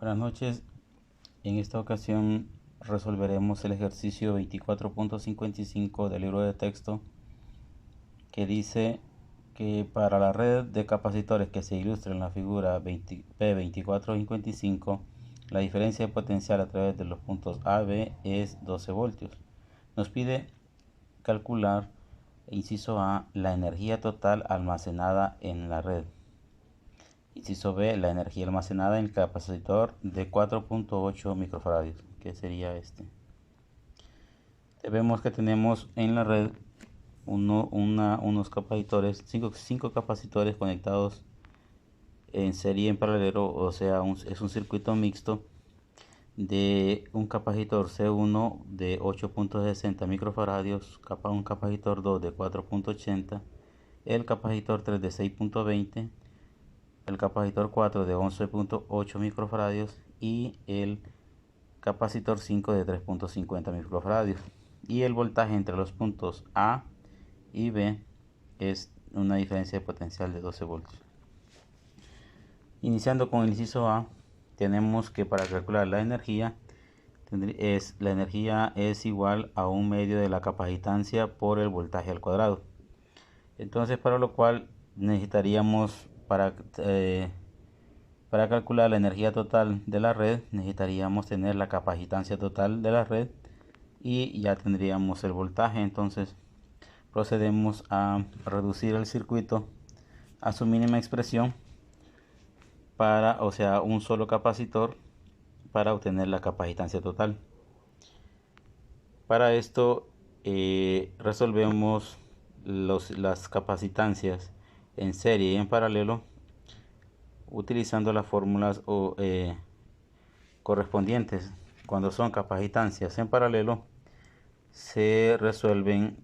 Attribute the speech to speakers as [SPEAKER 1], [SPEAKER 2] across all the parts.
[SPEAKER 1] Buenas noches. En esta ocasión resolveremos el ejercicio 24.55 del libro de texto, que dice que para la red de capacitores que se ilustra en la figura P2455, la diferencia de potencial a través de los puntos A y B es 12 voltios. Nos pide calcular, inciso A, la energía total almacenada en la red. Inciso B, la energía almacenada en el capacitor de 4.8 microfaradios, que sería este. Vemos que tenemos en la red unos capacitores, 5 capacitores conectados en serie en paralelo, o sea, es un circuito mixto de un capacitor C1 de 8.60 microfaradios, un capacitor 2 de 4.80, el capacitor 3 de 6.20, el capacitor 4 de 11.8 microfaradios y el capacitor 5 de 3.50 microfaradios. Y el voltaje entre los puntos A y B es una diferencia de potencial de 12 voltios. Iniciando con el inciso A, tenemos que para calcular la energía es igual a 1/2 de la capacitancia por el voltaje al cuadrado. Entonces, para lo cual necesitaríamos, para calcular la energía total de la red, necesitaríamos tener la capacitancia total de la red y ya tendríamos el voltaje. Entonces procedemos a reducir el circuito a su mínima expresión o sea, un solo capacitor para obtener la capacitancia total. Para esto resolvemos las capacitancias en serie y en paralelo utilizando las fórmulas correspondientes. Cuando son capacitancias en paralelo, se resuelven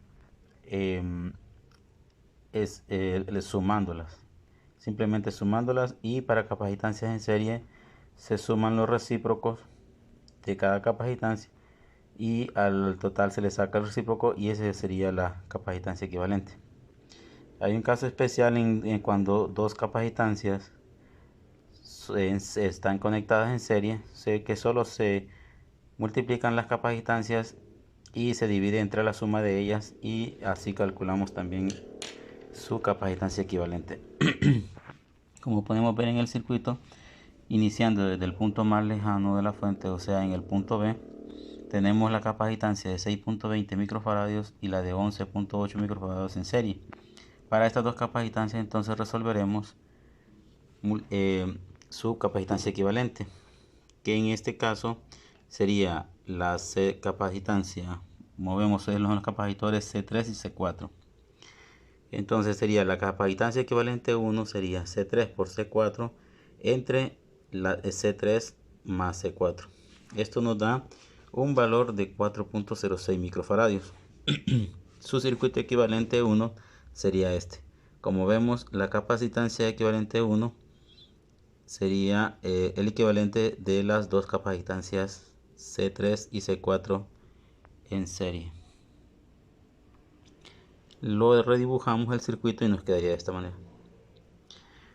[SPEAKER 1] sumándolas, simplemente sumándolas, y para capacitancias en serie se suman los recíprocos de cada capacitancia y al total se le saca el recíproco y esa sería la capacitancia equivalente. Hay un caso especial en cuando dos capacitancias están conectadas en serie, que solo se multiplican las capacitancias y se divide entre la suma de ellas, y así calculamos también su capacitancia equivalente. Como podemos ver en el circuito, iniciando desde el punto más lejano de la fuente, o sea en el punto B, tenemos la capacitancia de 6.20 microfaradios y la de 11.8 microfaradios en serie. Para estas dos capacitancias entonces resolveremos su capacitancia equivalente, que en este caso sería la capacitancia, movemos los capacitores C3 y C4. Entonces sería la capacitancia equivalente 1 sería C3 por C4 entre la C3 más C4. Esto nos da un valor de 4.06 microfaradios. Su circuito equivalente 1 sería este. Como vemos, la capacitancia equivalente 1 sería el equivalente de las dos capacitancias C3 y C4 en serie. Lo redibujamos el circuito y nos quedaría de esta manera.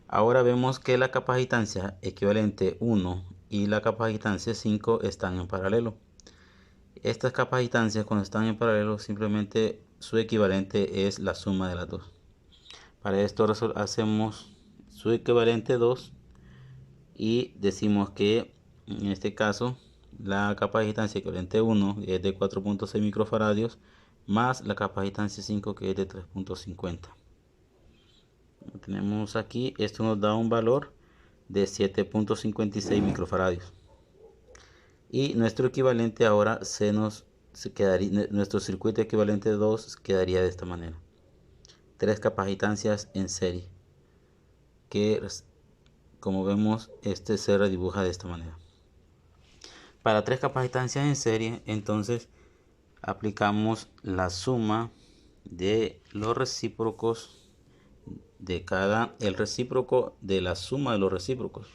[SPEAKER 1] Ahora vemos que la capacitancia equivalente 1 y la capacitancia 5 están en paralelo. Estas capacitancias, cuando están en paralelo, simplemente su equivalente es la suma de las dos. Para esto hacemos su equivalente 2 y decimos que en este caso la capacitancia equivalente 1 es de 4.6 microfaradios más la capacitancia 5, que es de 3.50. Tenemos aquí, esto nos da un valor de 7.56 microfaradios, y nuestro equivalente ahora nuestro circuito equivalente 2 quedaría de esta manera: 3 capacitancias en serie, que como vemos este se redibuja de esta manera. Para 3 capacitancias en serie, entonces aplicamos la suma de los recíprocos el recíproco de la suma de los recíprocos,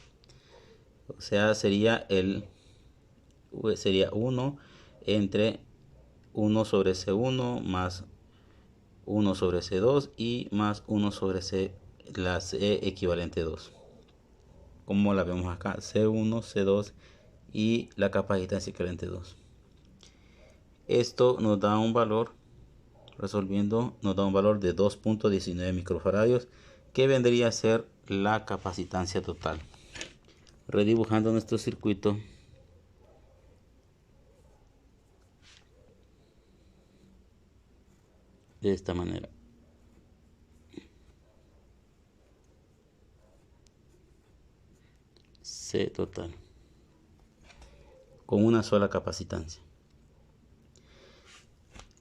[SPEAKER 1] o sea sería 1 entre 1 sobre C1 más 1 sobre C2 y más 1 sobre la C equivalente 2. como la vemos acá, C1, C2 y la capacitancia equivalente 2. Esto nos da un valor, resolviendo, nos da un valor de 2.19 microfaradios, que vendría a ser la capacitancia total. Redibujando nuestro circuito, de esta manera. C total, con una sola capacitancia.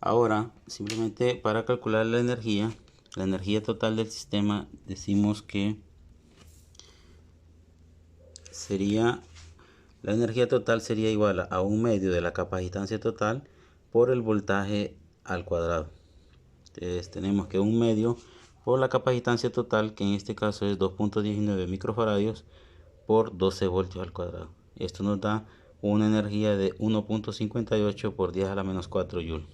[SPEAKER 1] Ahora, simplemente para calcular la energía total del sistema, decimos que la energía total sería igual a 1/2 de la capacitancia total por el voltaje al cuadrado. Entonces tenemos que 1/2 por la capacitancia total, que en este caso es 2.19 microfaradios por 12 voltios al cuadrado. Esto nos da una energía de 1.58 por 10 a la menos 4 joules.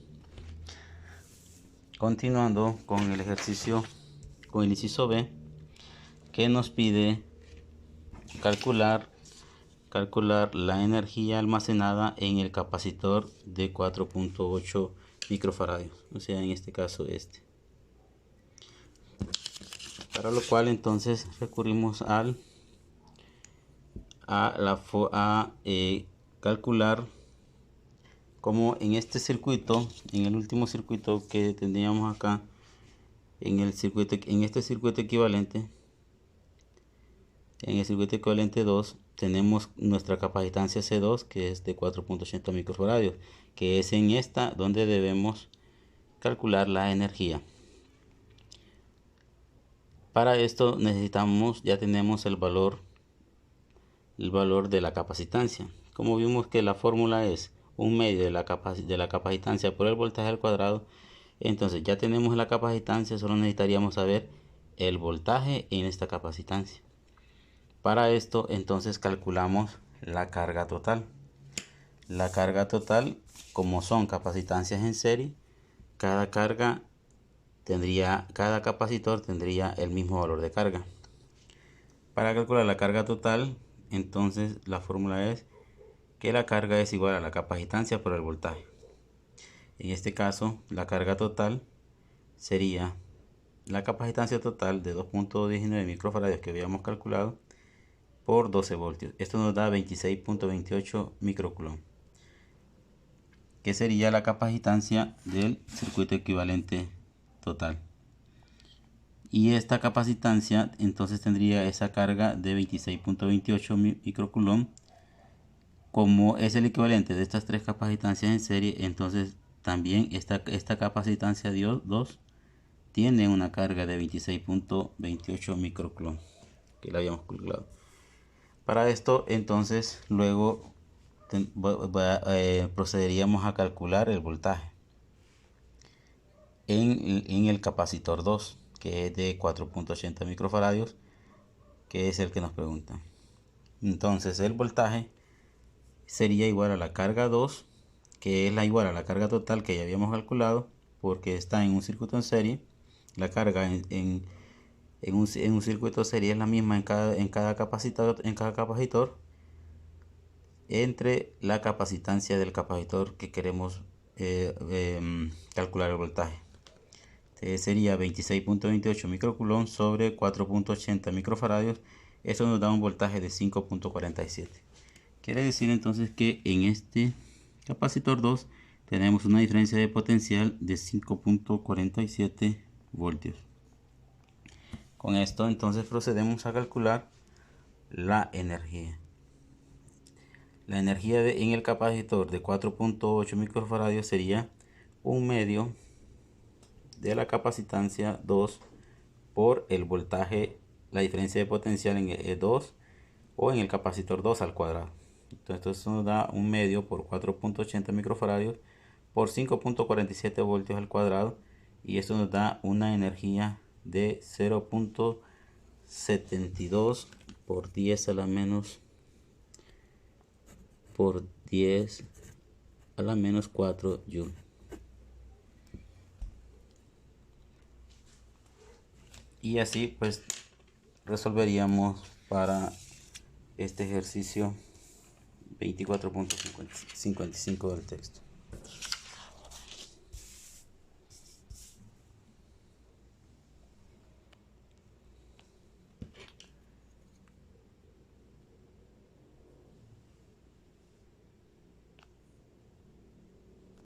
[SPEAKER 1] Continuando con el ejercicio, con el inciso B, que nos pide calcular la energía almacenada en el capacitor de 4.8 microfaradios, o sea, en este caso para lo cual entonces recurrimos a calcular, como en este circuito, en el último circuito que tendríamos acá, en este circuito equivalente, en el circuito equivalente 2, tenemos nuestra capacitancia C2, que es de 4.80 microfaradios, que es en esta donde debemos calcular la energía. Para esto necesitamos, ya tenemos el valor de la capacitancia. Como vimos que la fórmula es 1/2 de la capacitancia por el voltaje al cuadrado, entonces ya tenemos la capacitancia, solo necesitaríamos saber el voltaje en esta capacitancia. Para esto entonces calculamos la carga total. La carga total, como son capacitancias en serie, cada capacitor tendría el mismo valor de carga. Para calcular la carga total, entonces la fórmula es que la carga es igual a la capacitancia por el voltaje. En este caso, la carga total sería la capacitancia total de 2.19 microfaradios que habíamos calculado por 12 voltios. Esto nos da 26.28 microcoulomb, que sería la capacitancia del circuito equivalente total. Y esta capacitancia entonces tendría esa carga de 26.28 microcoulomb. Como es el equivalente de estas tres capacitancias en serie, entonces también esta capacitancia 2 tiene una carga de 26.28 microcoulomb, que la habíamos calculado. Para esto entonces luego procederíamos a calcular el voltaje en el capacitor 2, que es de 4.80 microfaradios, que es el que nos pregunta. Entonces el voltaje sería igual a la carga 2, que es la igual a la carga total que ya habíamos calculado, porque está en un circuito en serie. La carga en un circuito serie es la misma en cada capacitor, entre la capacitancia del capacitor que queremos calcular el voltaje. Sería 26.28 microcoulomb sobre 4.80 microfaradios. Esto nos da un voltaje de 5.47. Quiere decir entonces que en este capacitor 2 tenemos una diferencia de potencial de 5.47 voltios. Con esto entonces procedemos a calcular la energía. La energía en el capacitor de 4.8 microfaradios sería 1/2 de la capacitancia 2 por el voltaje, la diferencia de potencial en el 2 o en el capacitor 2 al cuadrado. Entonces esto nos da 1/2 por 4.80 microfaradios por 5.47 voltios al cuadrado, y esto nos da una energía de 0.72 por 10 a la menos 4 joules. Y así pues resolveríamos para este ejercicio 24.55 del texto.